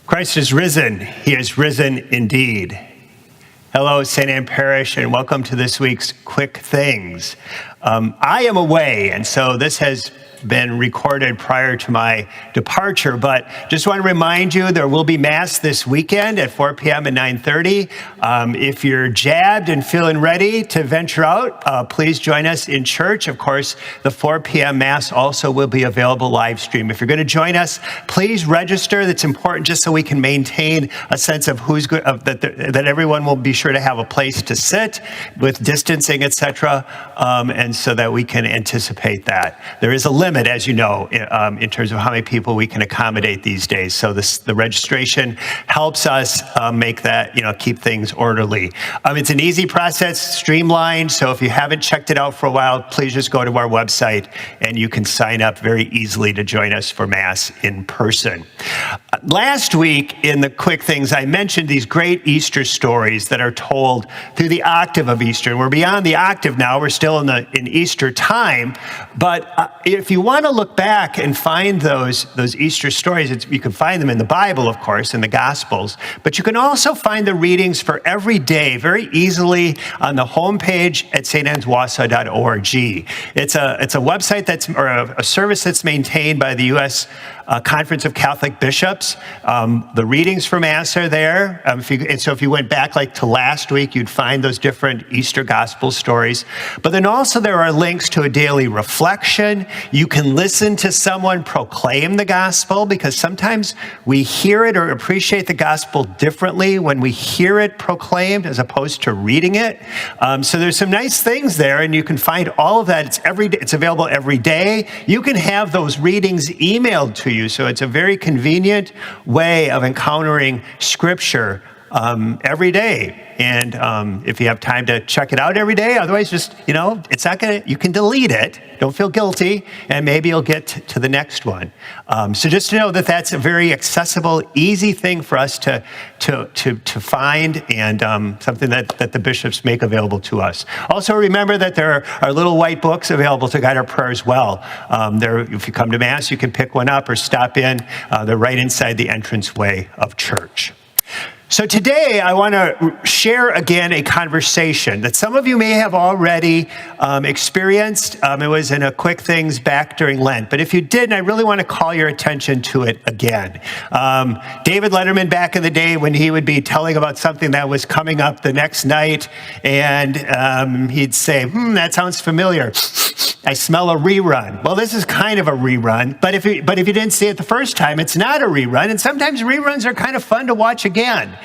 Christ is risen. He is risen indeed. Hello, St. Anne Parish, and welcome to this week's Quick Things. I am away, and so this has been recorded prior to my departure, but just want to remind you there will be Mass this weekend at 4 p.m. and 9:30. If you're jabbed and feeling ready to venture out, please join us in church. Of course, the 4 p.m. Mass also will be available live stream. If you're going to join us, please register. That's important just so we can maintain a sense of who's good, that everyone will be sure to have a place to sit with distancing, etc., and so that we can anticipate that. There is a limit, as you know, in terms of how many people we can accommodate these days. So the registration helps us make that, keep things orderly. It's an easy process, streamlined. So if you haven't checked it out for a while, please just go to our website and you can sign up very easily to join us for Mass in person. Last week in the Quick Things, I mentioned these great Easter stories that are told through the octave of Easter. And we're beyond the octave now. We're still in Easter time. But if you want to look back and find those Easter stories, you can find them in the Bible, of course, in the Gospels. But you can also find the readings for every day very easily on the homepage at stanneswausau.org. It's a website or a service that's maintained by the U.S. Conference of Catholic Bishops. The readings for Mass are there. So if you went back to last week, you'd find those different Easter Gospel stories. But then also there are links to a daily reflection. You can listen to someone proclaim the gospel, because sometimes we hear it or appreciate the gospel differently when we hear it proclaimed as opposed to reading it. So there's some nice things there, and you can find all of that. It's available every day. You can have those readings emailed to you. So it's a very convenient way of encountering Scripture every day. And if you have time to check it out every day, otherwise just, it's not going to, you can delete it. Don't feel guilty, and maybe you'll get to the next one. So just to know that that's a very accessible, easy thing for us to find, and something that the bishops make available to us. Also remember that there are little white books available to guide our prayer as well. If you come to Mass, you can pick one up or stop in. They're right inside the entranceway of church. So today I want to share again a conversation that some of you may have already experienced. It was in a Quick Things back during Lent. But if you didn't, I really want to call your attention to it again. David Letterman, back in the day when he would be telling about something that was coming up the next night, and he'd say, that sounds familiar. I smell a rerun. Well, this is kind of a rerun, but if you didn't see it the first time, it's not a rerun, and sometimes reruns are kind of fun to watch again.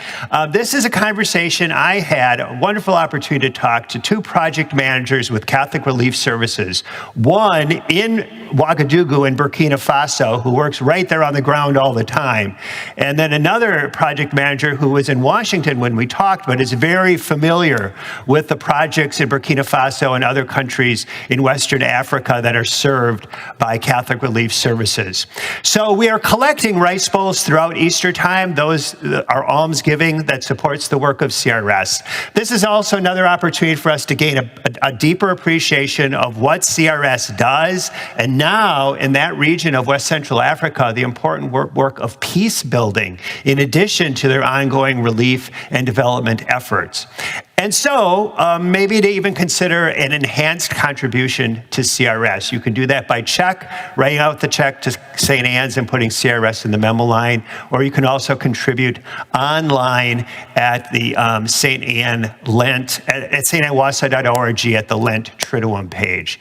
This is a conversation I had, a wonderful opportunity to talk to two project managers with Catholic Relief Services. One in Ouagadougou in Burkina Faso, who works right there on the ground all the time, and then another project manager who was in Washington when we talked, but is very familiar with the projects in Burkina Faso and other countries in Western Africa that are served by Catholic Relief Services. So we are collecting rice bowls throughout Easter time. Those are almsgiving that supports the work of CRS. This is also another opportunity for us to gain a deeper appreciation of what CRS does, and now in that region of West Central Africa, the important work of peace building, in addition to their ongoing relief and development efforts. And so maybe to even consider an enhanced contribution to CRS. You can do that by check, writing out the check to St. Anne's and putting CRS in the memo line, or you can also contribute online at the St. Anne Lent, at stanneswausau.org at the Lent Triduum page.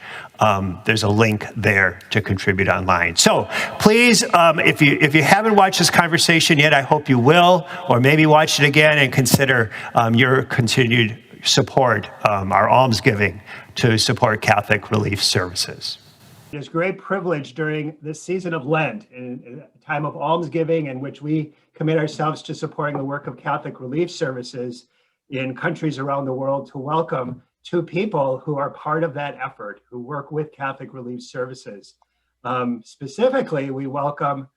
There's a link there to contribute online. So please, if you haven't watched this conversation yet, I hope you will, or maybe watch it again and consider your continued support, our almsgiving to support Catholic Relief Services. It is a great privilege during this season of Lent, in a time of almsgiving in which we commit ourselves to supporting the work of Catholic Relief Services in countries around the world, to welcome two people who are part of that effort, who work with Catholic Relief Services. Specifically, we welcome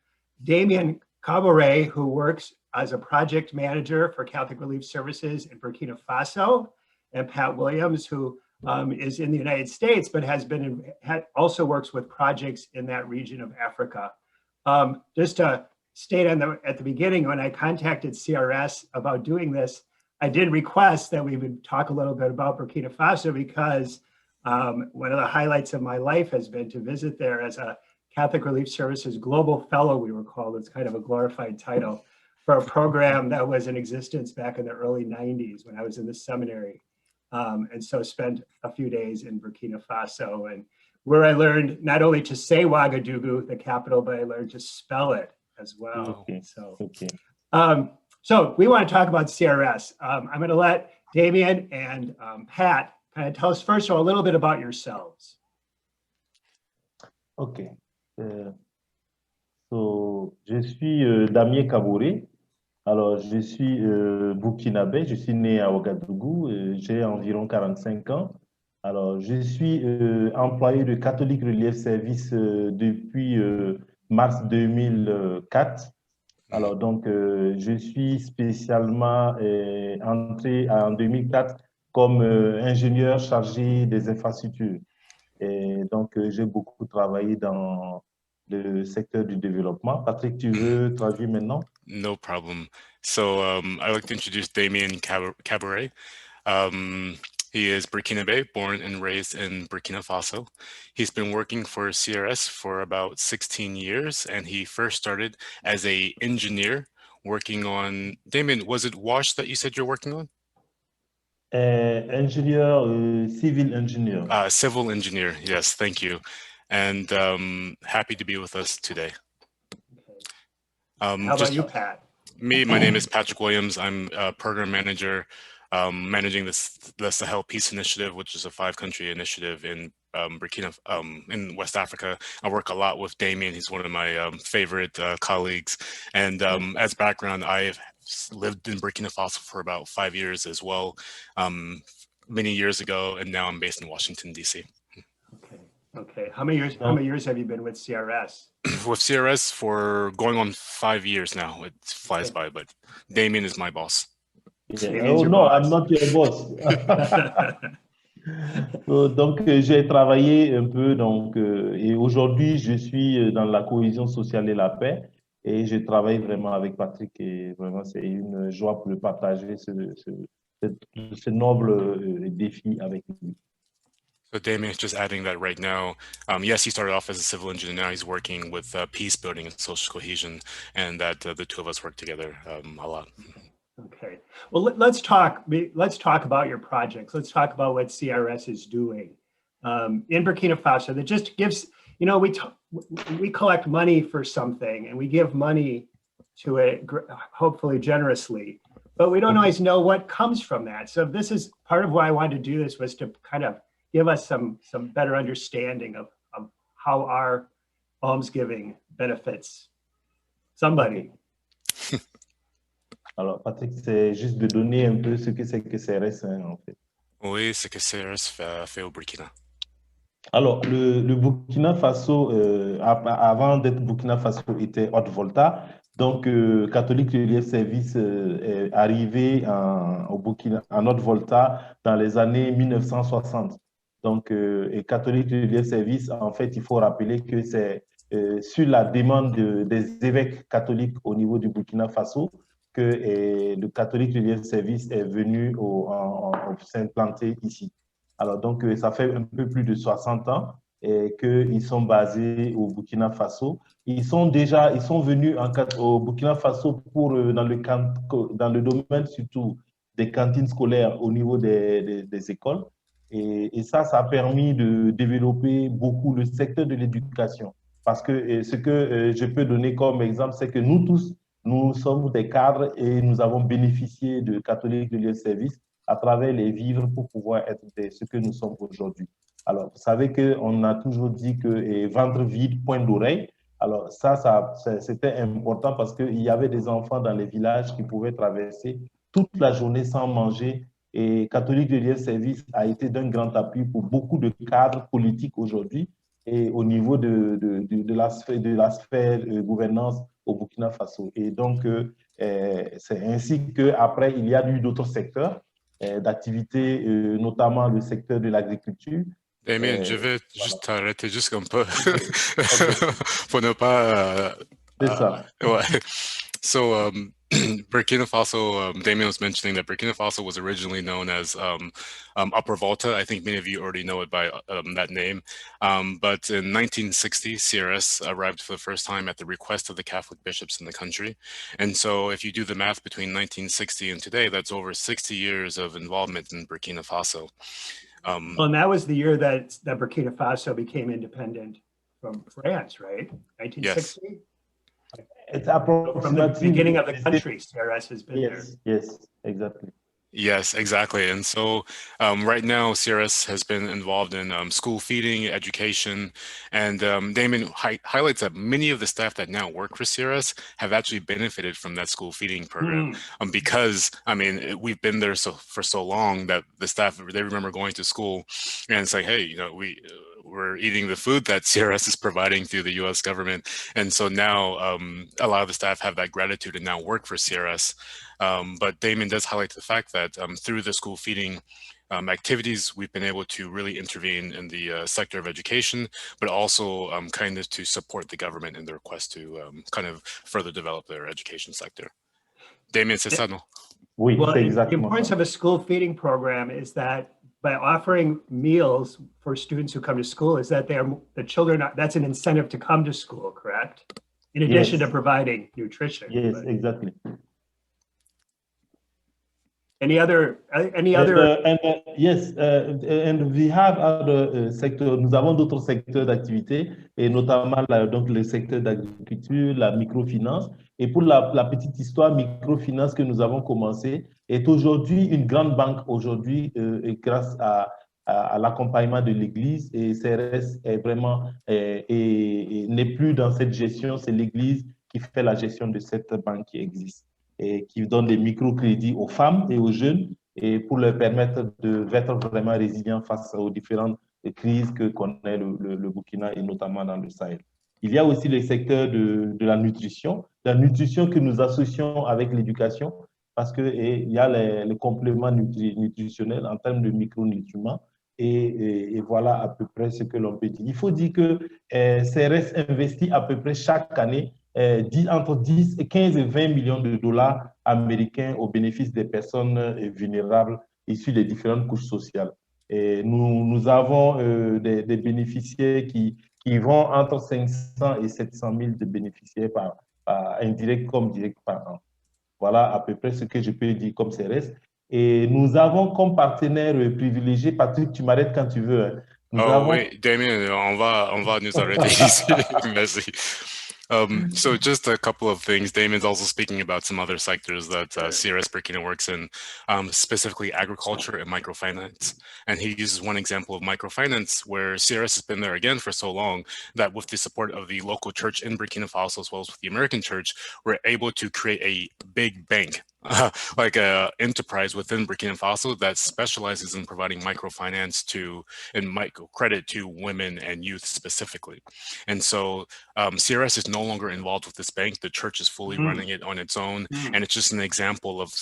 Damien Kabore, who works as a project manager for Catholic Relief Services in Burkina Faso, and Pat Williams, who is in the United States, but also works with projects in that region of Africa. Just to state at the beginning, when I contacted CRS about doing this, I did request that we would talk a little bit about Burkina Faso because one of the highlights of my life has been to visit there as a Catholic Relief Services Global Fellow, we were called. It's kind of a glorified title for a program that was in existence back in the early 90s when I was in the seminary. And so spent a few days in Burkina Faso, and where I learned not only to say Ouagadougou, the capital, but I learned to spell it as well. Okay. So we want to talk about CRS. I'm going to let Damien and Pat kind of tell us first of all a little bit about yourselves. Okay. So, je suis Damien Kabouré. Alors, je suis burkinabé, je suis né à Ouagadougou, j'ai environ 45 ans. Alors, je suis employé de Catholic Relief Service depuis mars 2004. Alors, donc, je suis spécialement entré en 2004 comme ingénieur chargé des infrastructures. Et donc, j'ai beaucoup travaillé dans le secteur du développement. Patrick, tu veux traduire maintenant? No problem. So I'd like to introduce Damien Cabaret. He is Burkinabe, born and raised in Burkina Faso. He's been working for CRS for about 16 years, and he first started as an engineer working on, Damien, was it WASH that you said you're working on? Ingénieur, civil engineer. Civil engineer, yes, thank you. And happy to be with us today. How about you, Pat? My name is Patrick Williams. I'm a program manager managing the Sahel Peace Initiative, which is a 5-country initiative in in West Africa. I work a lot with Damien. He's one of my favorite colleagues. And as background, I've lived in Burkina Faso for about 5 years as well, many years ago, and now I'm based in Washington, D.C. Okay. How many years have you been with CRS? With CRS for going on 5 years now. It flies by, but Damien is my boss. Yeah. Oh no, boss. I'm not your boss. Donc, j'ai travaillé un peu, et aujourd'hui, je suis dans la cohésion sociale et la paix, et je travaille vraiment avec Patrick, et vraiment, c'est une joie pour le partager ce noble défi avec lui. So Damien is just adding that right now. Yes, he started off as a civil engineer. Now he's working with peace building and social cohesion, and that the two of us work together a lot. Okay. Well, let's talk about your projects. Let's talk about what CRS is doing in Burkina Faso. That just gives, we collect money for something and we give money to it, hopefully generously, but we don't always know what comes from that. So this is part of why I wanted to do this, was to kind of give us some better understanding of how our almsgiving benefits somebody. Alors, Patrick, c'est juste de donner un peu ce que c'est que CRS, en fait. Oui, ce que CRS fait au Burkina. Alors, le Burkina Faso, avant d'être Burkina Faso, était Haute-Volta. Donc, Catholic Relief Service est arrivé au Burkina, en Haute-Volta dans les années 1960. Donc, et Catholic Relief Service, en fait, il faut rappeler que c'est sur la demande des évêques catholiques au niveau du Burkina Faso que le Catholic Relief Service est venu s'implanter ici. Alors, donc, ça fait un peu plus de 60 ans qu'ils sont basés au Burkina Faso. Ils sont venus au Burkina Faso dans le domaine surtout des cantines scolaires au niveau des écoles. Et ça a permis de développer beaucoup le secteur de l'éducation. Parce que ce que je peux donner comme exemple, c'est que nous tous, nous sommes des cadres et nous avons bénéficié de Catholic Relief Service à travers les vivres pour pouvoir être ce que nous sommes aujourd'hui. Alors, vous savez qu'on a toujours dit que ventre vide, point d'oreille. Alors, c'était important parce qu'il y avait des enfants dans les villages qui pouvaient traverser toute la journée sans manger. Et Catholic Relief Service a été d'un grand appui pour beaucoup de cadres politiques aujourd'hui et au niveau de la sphère gouvernance au Burkina Faso. Et donc, c'est ainsi qu'après, il y a eu d'autres secteurs d'activité, notamment le secteur de l'agriculture. Damien, je vais juste t'arrêter juste comme pas pour ne pas C'est ça. Ouais. So Burkina Faso, Damien was mentioning that Burkina Faso was originally known as Upper Volta. I think many of you already know it by that name. But in 1960, CRS arrived for the first time at the request of the Catholic bishops in the country. And so if you do the math between 1960 and today, that's over 60 years of involvement in Burkina Faso. Well, and that was the year that Burkina Faso became independent from France, right? 1960? It's So from the approximately beginning of the country, CRS has been there. Yes, exactly. Yes, exactly. And so right now, CRS has been involved in school feeding, education, and Damon highlights that many of the staff that now work for CRS have actually benefited from that school feeding program because, I mean, we've been there for so long that the staff, they remember going to school and it's like, hey, you know, we're eating the food that CRS is providing through the U.S. government. And so now a lot of the staff have that gratitude and now work for CRS. But Damon does highlight the fact that through the school feeding activities, we've been able to really intervene in the sector of education, but also kind of to support the government in their quest to kind of further develop their education sector. Damien, c'est ça, non? Oui, Well, c'est the exactement importance ça. of a school feeding program is that by offering meals for students who come to school, is that the children, that's an incentive to come to school, correct? In addition to providing nutrition. Yes, But exactly. any other? Yes, and we have other sectors. Nous avons d'autres secteurs d'activité, et notamment donc le secteur d'agriculture, la microfinance. Et pour la petite histoire, microfinance que nous avons commencé est aujourd'hui une grande banque aujourd'hui grâce à l'accompagnement de l'Église, et CRS est vraiment et n'est plus dans cette gestion, c'est l'Église qui fait la gestion de cette banque qui existe et qui donne des microcrédits aux femmes et aux jeunes et pour leur permettre d'être vraiment résilients face aux différentes crises que connaît le Burkina et notamment dans le Sahel. Il y a aussi le secteur de la nutrition que nous associons avec l'éducation parce qu'il y a les compléments nutritionnels en termes de micronutriments et voilà à peu près ce que l'on peut dire. Il faut dire que CRS investit à peu près chaque année entre 10, 15 et 20 millions de dollars américains au bénéfice des personnes vulnérables issues des différentes couches sociales. Et nous avons des bénéficiaires qui vont entre 500 et 700 000 de bénéficiaires par indirect comme direct par an. Voilà à peu près ce que je peux dire comme CRS. Et nous avons comme partenaire privilégié, Patrick, tu m'arrêtes quand tu veux. Hein. Wait, Damien, on va nous arrêter ici. Merci. So just a couple of things. Damien's also speaking about some other sectors that CRS Burkina works in, specifically agriculture and microfinance. And he uses one example of microfinance where CRS has been there again for so long that with the support of the local church in Burkina Faso, as well as with the American church, we're able to create a big bank, like a enterprise within Burkina Faso that specializes in providing microfinance and microcredit to women and youth specifically. And so CRS is no longer involved with this bank. The church is fully running it on its own. And it's just an example of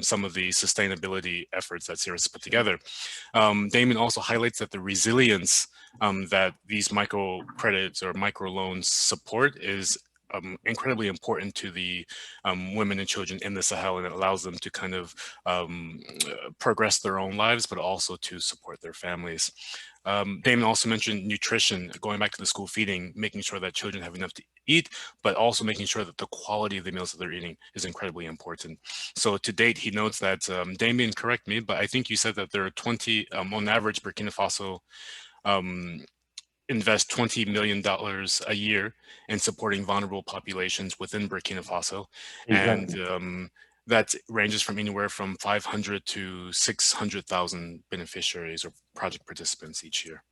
some of the sustainability efforts that CRS put together. Damon also highlights that the resilience that these microcredits or microloans support is incredibly important to the women and children in the Sahel, and it allows them to kind of progress their own lives, but also to support their families. Damon also mentioned nutrition, going back to the school feeding, making sure that children have enough to eat, but also making sure that the quality of the meals that they're eating is incredibly important. So to date, he notes that, Damien, correct me, but I think you said that there are 20, on average, Burkina Faso invest $20 million a year in supporting vulnerable populations within Burkina Faso. Exactly. And that ranges from anywhere from 500 to 600,000 beneficiaries or project participants each year.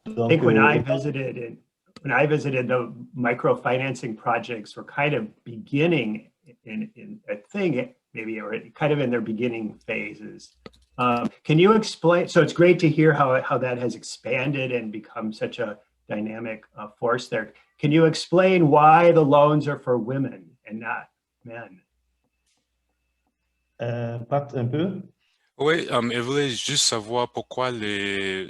I think when I visited, the microfinancing projects were kind of beginning in a thing, maybe, or kind of in their beginning phases. Can you explain? So it's great to hear how that has expanded and become such a dynamic force there. Can you explain why the loans are for women and not men? Pat, un peu? Oui, je voulais juste savoir pourquoi les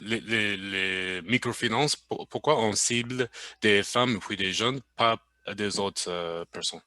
microfinances, pourquoi on cible des femmes puis des jeunes, pas des autres personnes.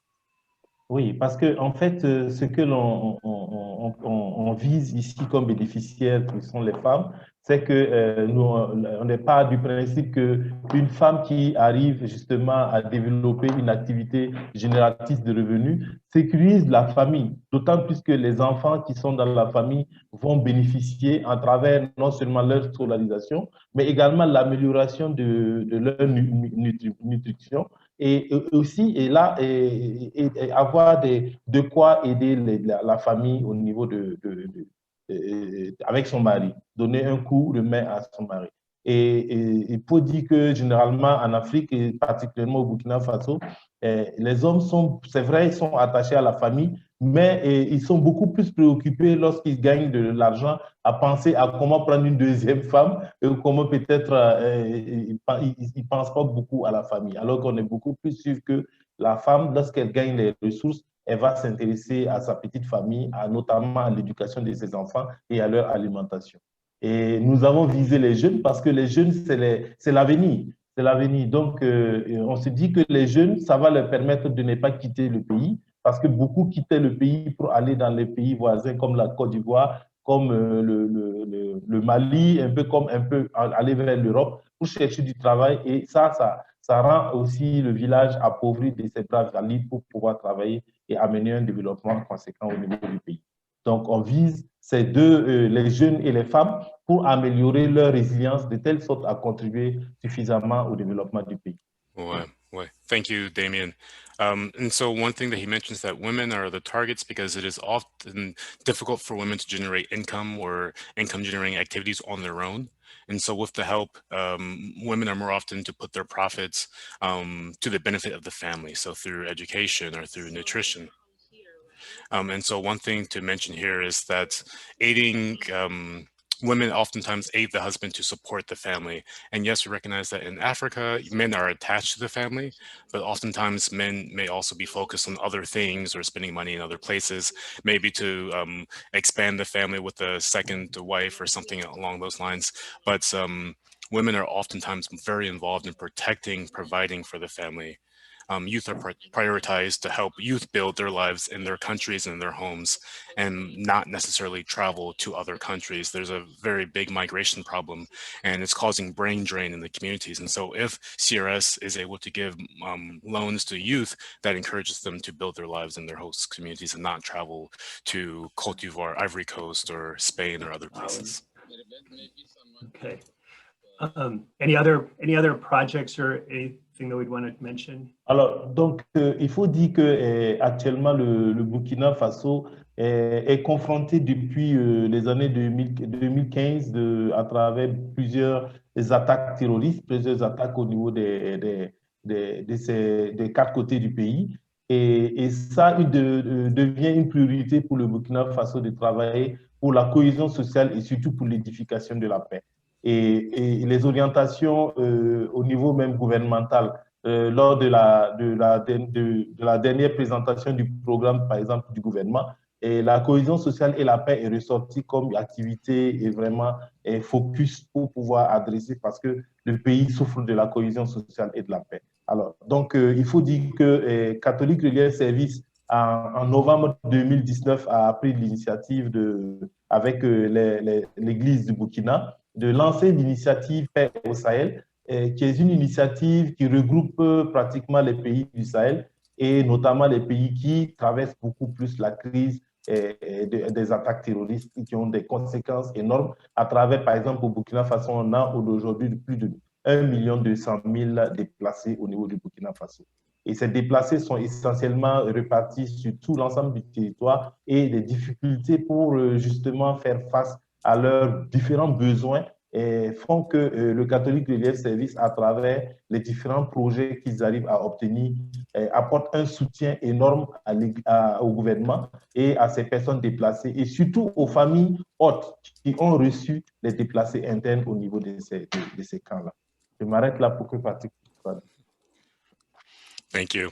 Oui, parce que en fait, ce que on vise ici comme bénéficiaires, qui sont les femmes, c'est que nous, on n'est pas du principe que une femme qui arrive justement à développer une activité génératrice de revenus sécurise la famille, d'autant plus que les enfants qui sont dans la famille vont bénéficier à travers non seulement leur scolarisation, mais également l'amélioration de leur nutrition et aussi et là et avoir de quoi aider la famille au niveau avec son mari, donner un coup de main à son mari. Et il faut dire que généralement en Afrique et particulièrement au Burkina Faso, les hommes sont, c'est vrai, ils sont attachés à la famille, mais ils sont beaucoup plus préoccupés lorsqu'ils gagnent de l'argent à penser à comment prendre une deuxième femme et comment peut-être ils ne pensent pas beaucoup à la famille. Alors qu'on est beaucoup plus sûr que la femme, lorsqu'elle gagne les ressources, elle va s'intéresser à sa petite famille, notamment à l'éducation de ses enfants et à leur alimentation. Et nous avons visé les jeunes parce que les jeunes, c'est l'avenir. C'est l'avenir. Donc, on se dit que les jeunes, ça va leur permettre de ne pas quitter le pays parce que beaucoup quittaient le pays pour aller dans les pays voisins comme la Côte d'Ivoire, comme le Mali, un peu aller vers l'Europe pour chercher du travail. Et ça rend aussi le village appauvri de ses braves valides pour pouvoir travailler et amener un développement conséquent au niveau du pays. Donc, on vise ces deux, les jeunes et les femmes, pour améliorer leur résilience de telle sorte à contribuer suffisamment au développement du pays. Ouais, ouais. Thank you, Damien. And so one thing that he mentions that women are the targets because it is often difficult for women to generate income or income generating activities on their own. And so with the help, women are more often to put their profits to the benefit of the family. So through education or through nutrition. And so one thing to mention here is that aiding women oftentimes aid the husband to support the family. And yes, we recognize that in Africa, men are attached to the family, but oftentimes men may also be focused on other things or spending money in other places, maybe to expand the family with a second wife or something along those lines. But women are oftentimes very involved in protecting, providing for the family. Youth are prioritized to help youth build their lives in their countries and their homes and not necessarily travel to other countries. There's a very big migration problem and it's causing brain drain in the communities. And so if CRS is able to give loans to youth, that encourages them to build their lives in their host communities and not travel to Cote d'Ivoire, Ivory Coast, or Spain or other places. Okay. Any other projects or anything that we'd want to mention? Alors, donc, il faut dire que actuellement, le Burkina Faso est confronté depuis les années 2015 à travers plusieurs attaques terroristes, plusieurs attaques au niveau des 4 côtés du pays. Et ça devient une priorité pour le Burkina Faso de travailler pour la cohésion sociale et surtout pour l'édification de la paix. Et les orientations au niveau même gouvernemental, lors de la dernière présentation du programme, par exemple, du gouvernement, et la cohésion sociale et la paix est ressortie comme activité et vraiment focus pour pouvoir adresser, parce que le pays souffre de la cohésion sociale et de la paix. Alors, donc, il faut dire que Catholic Relief Service, en novembre 2019, a pris l'initiative avec l'Église du Burkina de lancer l'initiative Paix au Sahel, qui est une initiative qui regroupe pratiquement les pays du Sahel et notamment les pays qui traversent beaucoup plus la crise des attaques terroristes qui ont des conséquences énormes à travers, par exemple, au Burkina Faso, on a aujourd'hui plus de 1 200 000 déplacés au niveau du Burkina Faso. Et ces déplacés sont essentiellement répartis sur tout l'ensemble du territoire et des difficultés pour justement faire face à leurs différents besoins et font que le Catholic Relief Service, à travers les différents projets qu'ils arrivent à obtenir, apporte un soutien énorme au gouvernement et à ces personnes déplacées et surtout aux familles hôtes qui ont reçu les déplacés internes au niveau de ces camps-là. Je m'arrête là pour que Patrick parle. Thank you.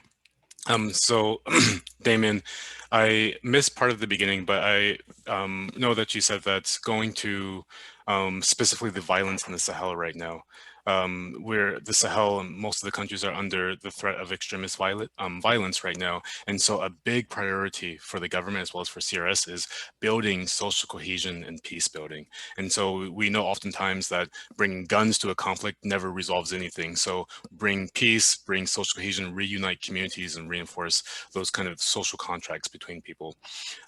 So, Damien, I missed part of the beginning, but I know that you said that going to specifically the violence in the Sahel right now. where the Sahel and most of the countries are under the threat of extremist violence right now. And so a big priority for the government as well as for CRS is building social cohesion and peace building. And so we know oftentimes that bringing guns to a conflict never resolves anything. So bring peace, bring social cohesion, reunite communities, and reinforce those kind of social contracts between people.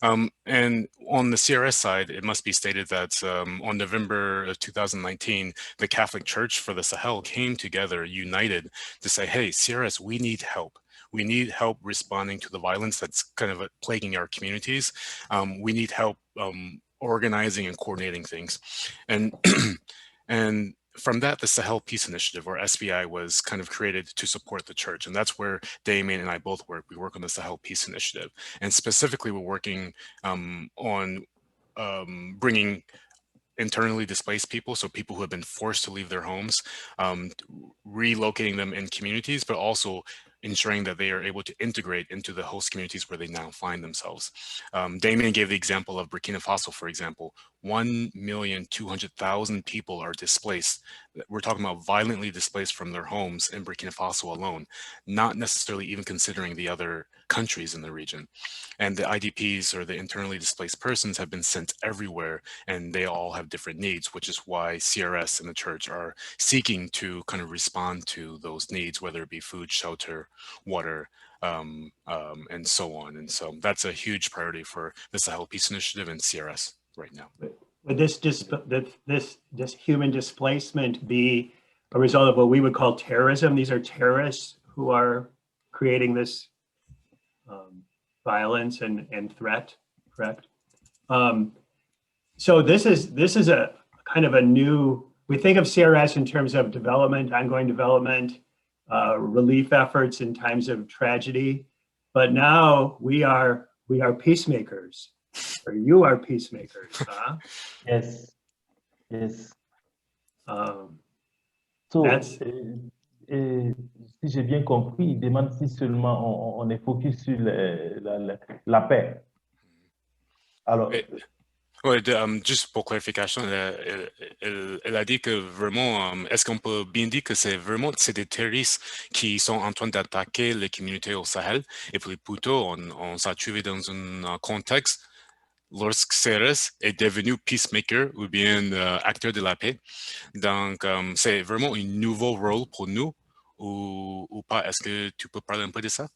And on the CRS side, it must be stated that on November of 2019, the Catholic Church for the Sahel came together, united, to say, hey, CRS, we need help. We need help responding to the violence that's kind of plaguing our communities. We need help organizing and coordinating things. And, and from that, the Sahel Peace Initiative, or SPI, was kind of created to support the church. And that's where Damien and I both work. We work on the Sahel Peace Initiative. And specifically, we're working on bringing internally displaced people, so people who have been forced to leave their homes, relocating them in communities, but also ensuring that they are able to integrate into the host communities where they now find themselves. Damien gave the example of Burkina Faso, for example. 1,200,000 people are displaced. We're talking about violently displaced from their homes in Burkina Faso alone, not necessarily even considering the other countries in the region. And the IDPs, or the internally displaced persons, have been sent everywhere, and they all have different needs, which is why CRS and the church are seeking to kind of respond to those needs, whether it be food, shelter, water, and so on. And so that's a huge priority for the Sahel Peace Initiative and CRS right now. Would this human displacement be a result of what we would call terrorism? These are terrorists who are creating this violence and threat, correct? So this is a kind of a new, we think of CRS in terms of development, ongoing development, relief efforts in times of tragedy, but now we are peacemakers, or you are peacemakers, huh? Yes, yes. So si j'ai bien compris, il demande si seulement on est focus sur la paix. Alors, ouais, juste pour clarification, elle a dit que vraiment, est-ce qu'on peut bien dire que c'est des terroristes qui sont en train d'attaquer les communautés au Sahel, et puis plutôt on s'est trouvé dans un contexte lorsque CRS est devenu peacemaker ou bien acteur de la paix. Donc, c'est vraiment un nouveau rôle pour nous ou pas? Est-ce que tu peux parler un peu de ça?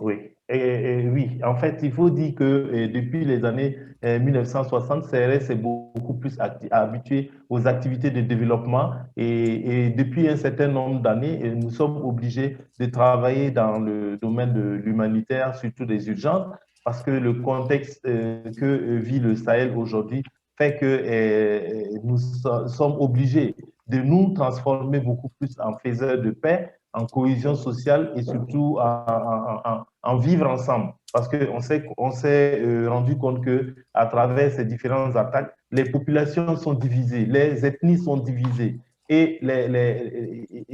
oui, oui, en fait, il faut dire que depuis les années 1960, CRS est beaucoup plus habitué aux activités de développement et depuis un certain nombre d'années, nous sommes obligés de travailler dans le domaine de l'humanitaire, surtout des urgences, parce que le contexte que vit le Sahel aujourd'hui fait que nous sommes obligés de nous transformer beaucoup plus en faiseurs de paix, en cohésion sociale et surtout en vivre ensemble. Parce qu'on s'est rendu compte qu'à travers ces différentes attaques, les populations sont divisées, les ethnies sont divisées et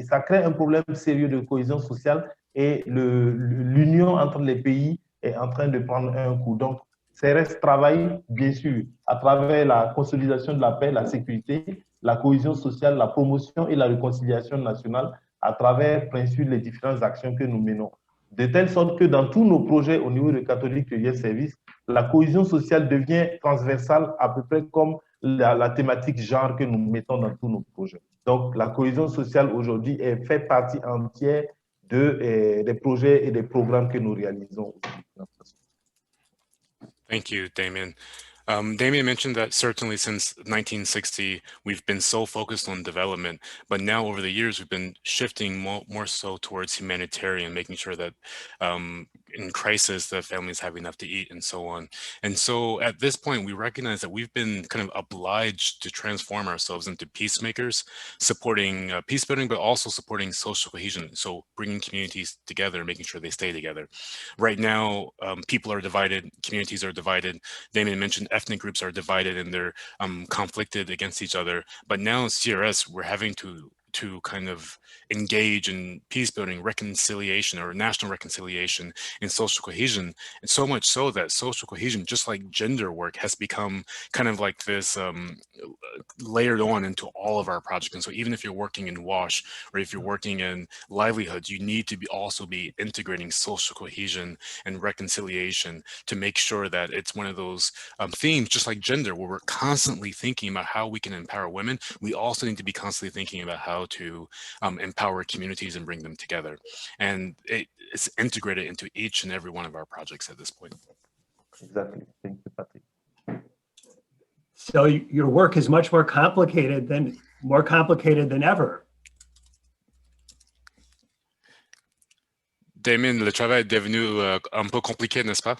ça crée un problème sérieux de cohésion sociale et l'union entre les pays est en train de prendre un coup. Donc, CRS travaille, bien sûr, à travers la consolidation de la paix, la sécurité, la cohésion sociale, la promotion et la réconciliation nationale à travers, bien sûr, les différentes actions que nous menons. De telle sorte que dans tous nos projets au niveau de Catholic Relief Service, la cohésion sociale devient transversale à peu près comme la thématique genre que nous mettons dans tous nos projets. Donc, la cohésion sociale aujourd'hui fait partie entière des projets et des programmes que nous réalisons. Thank you, Damien. Damien mentioned that certainly since 1960, we've been so focused on development, but now over the years, we've been shifting more so towards humanitarian, making sure that in crisis, the families have enough to eat and so on. And so at this point, we recognize that we've been kind of obliged to transform ourselves into peacemakers, supporting peace building, but also supporting social cohesion. So bringing communities together, making sure they stay together. Right now, people are divided, communities are divided. Damien mentioned ethnic groups are divided and they're conflicted against each other. But now CRS, we're having to to kind of engage in peace building, reconciliation, or national reconciliation and social cohesion. And so much so that social cohesion, just like gender work, has become kind of like this layered on into all of our projects. And so even if you're working in WASH, or if you're working in livelihoods, you need to also be integrating social cohesion and reconciliation to make sure that it's one of those themes, just like gender, where we're constantly thinking about how we can empower women. We also need to be constantly thinking about how to empower communities and bring them together. And it's integrated into each and every one of our projects at this point. Exactly. Thank you, Patrick. So your work is much more complicated than ever. Damien, le travail est devenu un peu compliqué, n'est-ce pas?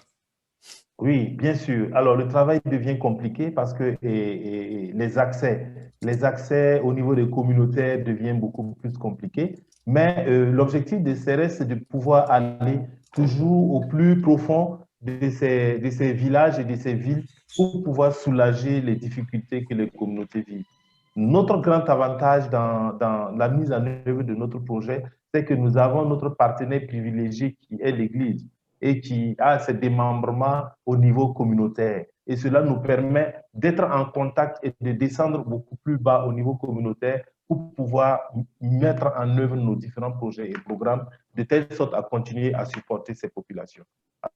Oui, bien sûr. Alors, le travail devient compliqué parce que les accès au niveau des communautaires deviennent beaucoup plus compliqués. Mais l'objectif de CRS, c'est de pouvoir aller toujours au plus profond de ces villages et de ces villes pour pouvoir soulager les difficultés que les communautés vivent. Notre grand avantage dans la mise en œuvre de notre projet, c'est que nous avons notre partenaire privilégié qui est l'Église et qui a ses démembrements au niveau communautaire. Et cela nous permet d'être en contact et de descendre beaucoup plus bas au niveau communautaire pour pouvoir mettre en œuvre nos différents projets et programmes de telle sorte à continuer à supporter ces populations.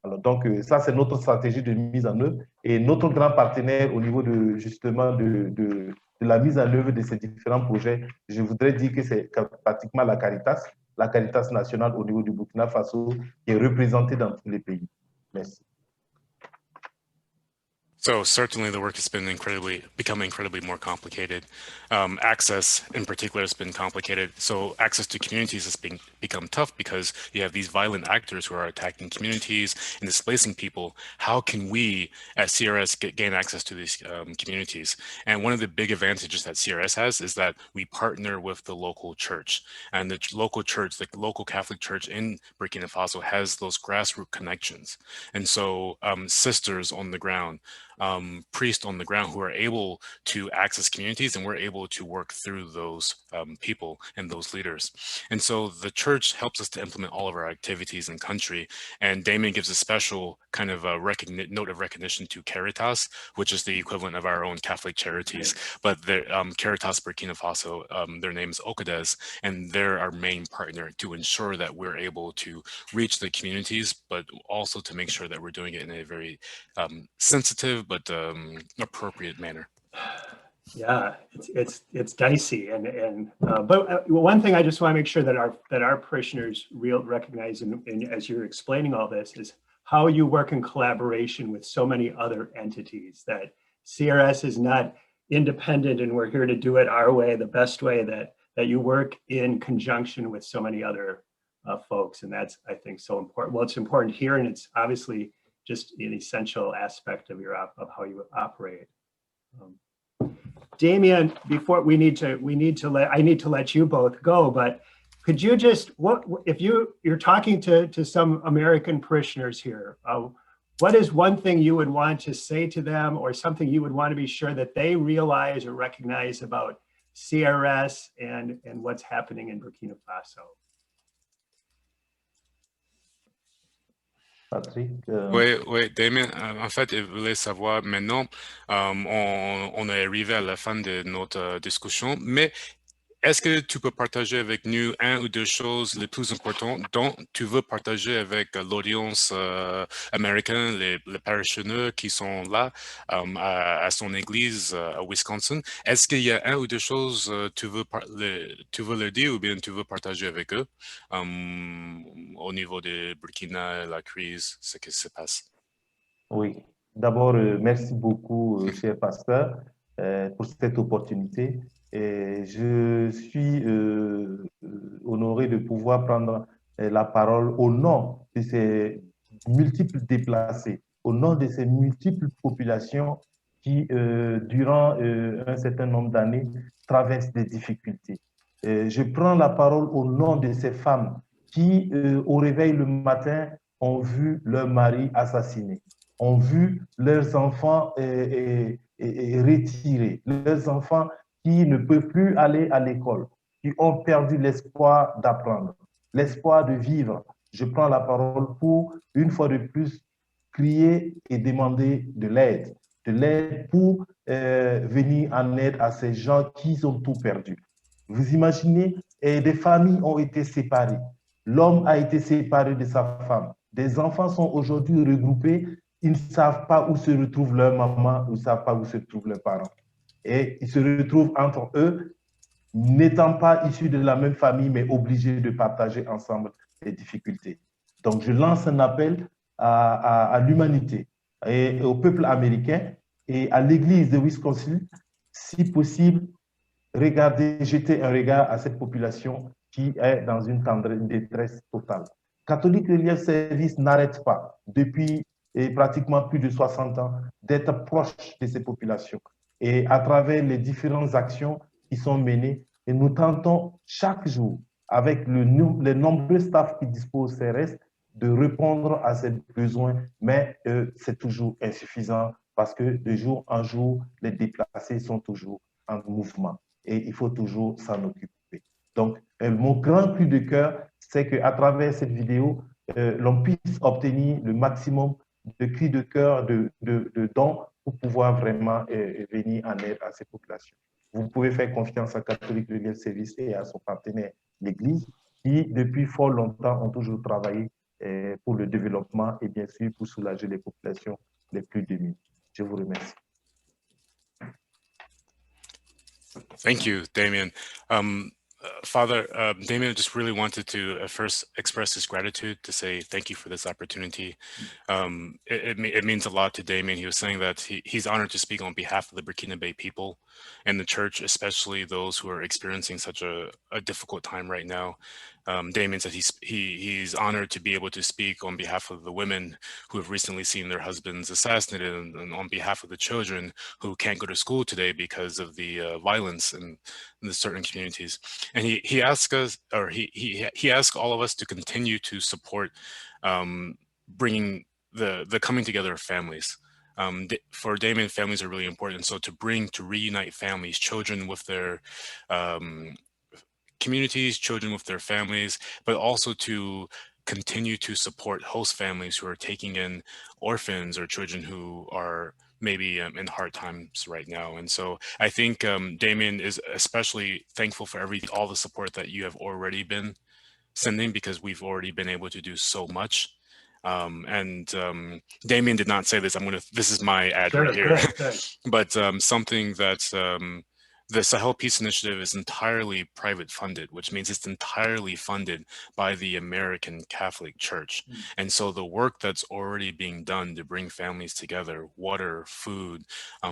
Alors, donc, ça, c'est notre stratégie de mise en œuvre. Et notre grand partenaire au niveau de, justement, de la mise en œuvre de ces différents projets, je voudrais dire que c'est pratiquement la Caritas nationale au niveau du Burkina Faso, qui est représentée dans tous les pays. Merci. So certainly the work has been become incredibly more complicated. Access in particular has been complicated. So access to communities has become tough because you have these violent actors who are attacking communities and displacing people. How can we at CRS gain access to these communities? And one of the big advantages that CRS has is that we partner with the local church, and the local church, the local Catholic church in Burkina Faso, has those grassroots connections. And so sisters on the ground, priests on the ground who are able to access communities, and we're able to work through those people and those leaders. And so the church helps us to implement all of our activities in country. And Damien gives a special kind of a note of recognition to Caritas, which is the equivalent of our own Catholic charities. But Caritas Burkina Faso, their name is OCADES, and they're our main partner to ensure that we're able to reach the communities, but also to make sure that we're doing it in a very sensitive but appropriate manner. Yeah, it's dicey, but one thing I just want to make sure that our parishioners recognize, and as you're explaining all this, is how you work in collaboration with so many other entities. That CRS is not independent, and we're here to do it our way, the best way. That you work in conjunction with so many other folks, and that's, I think, so important. Well, it's important here, and it's obviously just an essential aspect of how you operate. Damien, before I need to let you both go, but could you just, if you're talking to some American parishioners here, what is one thing you would want to say to them, or something you would want to be sure that they realize or recognize about CRS and what's happening in Burkina Faso? Patrick, Oui, Damien, en fait, je voulais savoir maintenant, on est arrivé à la fin de notre discussion, mais est-ce que tu peux partager avec nous un ou deux choses les plus importantes dont tu veux partager avec l'audience américaine, les parishioners qui sont là à son église à Wisconsin? Est-ce qu'il y a un ou deux choses tu veux le dire, ou bien tu veux partager avec eux au niveau de Burkina, la crise, ce qui se passe? Oui, d'abord, merci beaucoup, cher pasteur, pour cette opportunité. Et je suis honoré de pouvoir prendre la parole au nom de ces multiples déplacés, au nom de ces multiples populations qui, durant un certain nombre d'années, traversent des difficultés. Je prends la parole au nom de ces femmes qui, au réveil le matin, ont vu leur mari assassiné, ont vu leurs enfants retirés, leurs enfants qui ne peuvent plus aller à l'école. qui ont perdu l'espoir d'apprendre, l'espoir de vivre. Je prends la parole pour, une fois de plus, crier et demander de l'aide pour venir en aide à ces gens qui ont tout perdu. Vous imaginez, des familles ont été séparées. L'homme a été séparé de sa femme. Des enfants sont aujourd'hui regroupés. Ils ne savent pas où se retrouve leur maman, ils ne savent pas où se trouvent leurs parents. Et ils se retrouvent entre eux, n'étant pas issus de la même famille, mais obligés de partager ensemble les difficultés. Donc, je lance un appel à l'humanité et au peuple américain et à l'Église de Wisconsin, si possible, jeter un regard à cette population qui est dans une détresse totale. Catholique Relief Service n'arrête pas, depuis pratiquement plus de 60 ans, d'être proche de ces populations. Et à travers les différentes actions qui sont menées, et nous tentons chaque jour, avec les nombreux staffs qui disposent CRS, de répondre à ces besoins, mais c'est toujours insuffisant parce que de jour en jour, les déplacés sont toujours en mouvement et il faut toujours s'en occuper. Donc, mon grand cri de cœur, c'est qu'à travers cette vidéo, l'on puisse obtenir le maximum de cris de cœur, de dons pour pouvoir vraiment venir en aide à ces populations. Vous pouvez faire confiance à Catholique Relief Service et à son partenaire, l'Église, qui depuis fort longtemps ont toujours travaillé pour le développement et bien sûr pour soulager les populations les plus démunies. Je vous remercie. Thank you, Damien. Father, Damien just really wanted to first express his gratitude to say thank you for this opportunity. It means a lot to Damien. He was saying that he's honored to speak on behalf of the Burkinabe people and the church, especially those who are experiencing such a difficult time right now. Damien said he's honored to be able to speak on behalf of the women who have recently seen their husbands assassinated, and on behalf of the children who can't go to school today because of the violence in the certain communities. And he asked us, or he asked all of us to continue to support bringing the coming together of families. For Damien, families are really important. So to reunite families, children with their communities, children with their families, but also to continue to support host families who are taking in orphans or children who are maybe in hard times right now. And so I think Damien is especially thankful for all the support that you have already been sending, because we've already been able to do so much. Damien did not say this. This is my ad right here. Good. But something that the Sahel Peace Initiative is entirely private funded, which means it's entirely funded by the American Catholic Church. And so the work that's already being done to bring families together, water, food,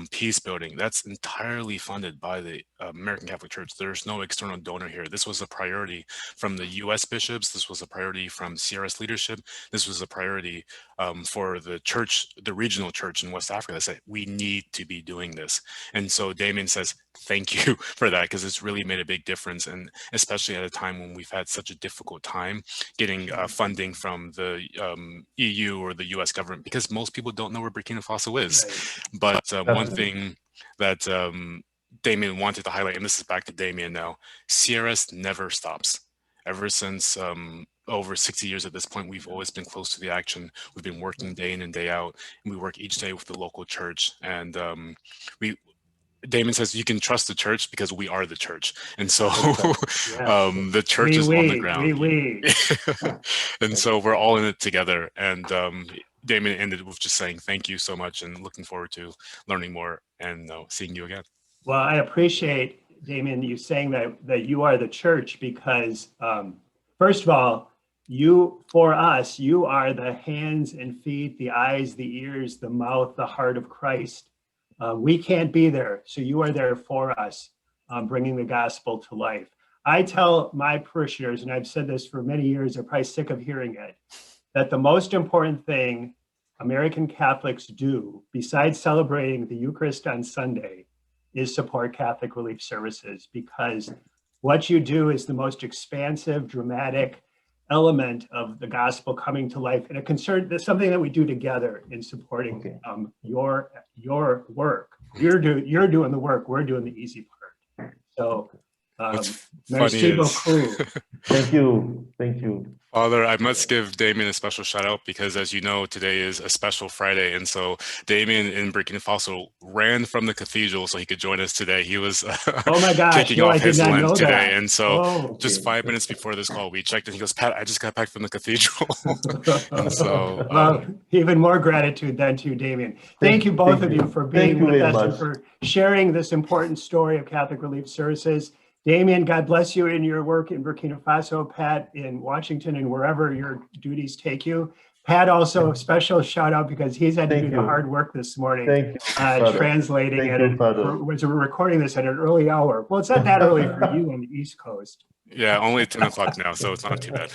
peace building, that's entirely funded by the American Catholic Church. There's no external donor here. This was a priority from the US bishops. This was a priority from CRS leadership. This was a priority for the church, the regional church in West Africa, that said, we need to be doing this. And so Damien says, thank you for that, because it's really made a big difference. And especially at a time when we've had such a difficult time getting funding from the EU or the US government, because most people don't know where Burkina Faso is. Right. But one thing that Damien wanted to highlight, and this is back to Damien now, CRS never stops. Ever since over 60 years at this point, we've always been close to the action. We've been working day in and day out, and we work each day with the local church. And Damien says you can trust the church because we are the church. And so the church is on the ground. And so we're all in it together. And Damien ended with just saying thank you so much and looking forward to learning more and seeing you again. Well, I appreciate, Damien, you saying that you are the church, because first of all, for us, you are the hands and feet, the eyes, the ears, the mouth, the heart of Christ. We can't be there, so you are there for us, bringing the gospel to life. I tell my parishioners, and I've said this for many years, they're probably sick of hearing it, that the most important thing American Catholics do, besides celebrating the Eucharist on Sunday, is support Catholic Relief Services, because what you do is the most expansive, dramatic element of the gospel coming to life, and that's something that we do together in supporting your work. You're doing the work, we're doing the easy part. So What's Merci funny is, beaucoup. Thank you. Thank you. Father, I must give Damien a special shout out because, as you know, today is a special Friday. And so Damien in Burkina Faso ran from the cathedral so he could join us today. He was Oh my gosh, kicking no, off I did his not Lent know today. that. And so Oh. just 5 minutes before this call, we checked and he goes, Pat, I just got back from the cathedral. And so, Well, even more gratitude then to you, Damien. Thank you both of you for being Thank you with very us and much. for sharing this important story of Catholic Relief Services. Damien, God bless you in your work in Burkina Faso. Pat, in Washington and wherever your duties take you. Pat, also a special shout out because he's had to Thank do the you. hard work this morning, Thank you, Father. translating Thank it. you, Father. Was recording this at an early hour. Well, it's not that early for you on the East Coast. yeah, only 10 o'clock now, so it's not too bad.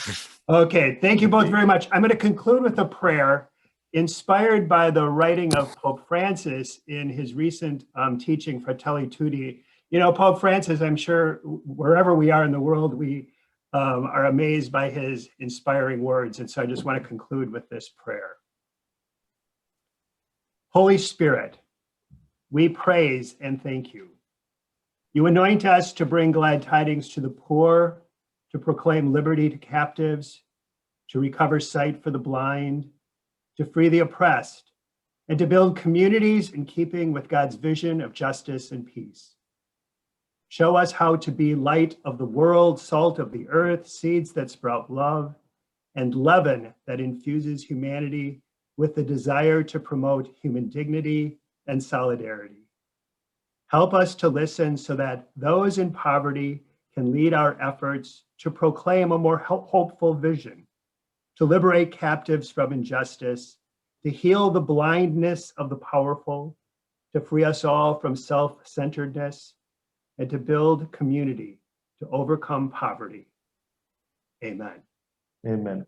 Okay, thank you both very much. I'm going to conclude with a prayer inspired by the writing of Pope Francis in his recent teaching, Fratelli Tutti. You know, Pope Francis, I'm sure wherever we are in the world, we are amazed by his inspiring words. And so I just want to conclude with this prayer. Holy Spirit, we praise and thank you. You anoint us to bring glad tidings to the poor, to proclaim liberty to captives, to recover sight for the blind, to free the oppressed, and to build communities in keeping with God's vision of justice and peace. Show us how to be light of the world, salt of the earth, seeds that sprout love, and leaven that infuses humanity with the desire to promote human dignity and solidarity. Help us to listen so that those in poverty can lead our efforts to proclaim a more hopeful vision, to liberate captives from injustice, to heal the blindness of the powerful, to free us all from self-centeredness, and to build community to overcome poverty. Amen. Amen.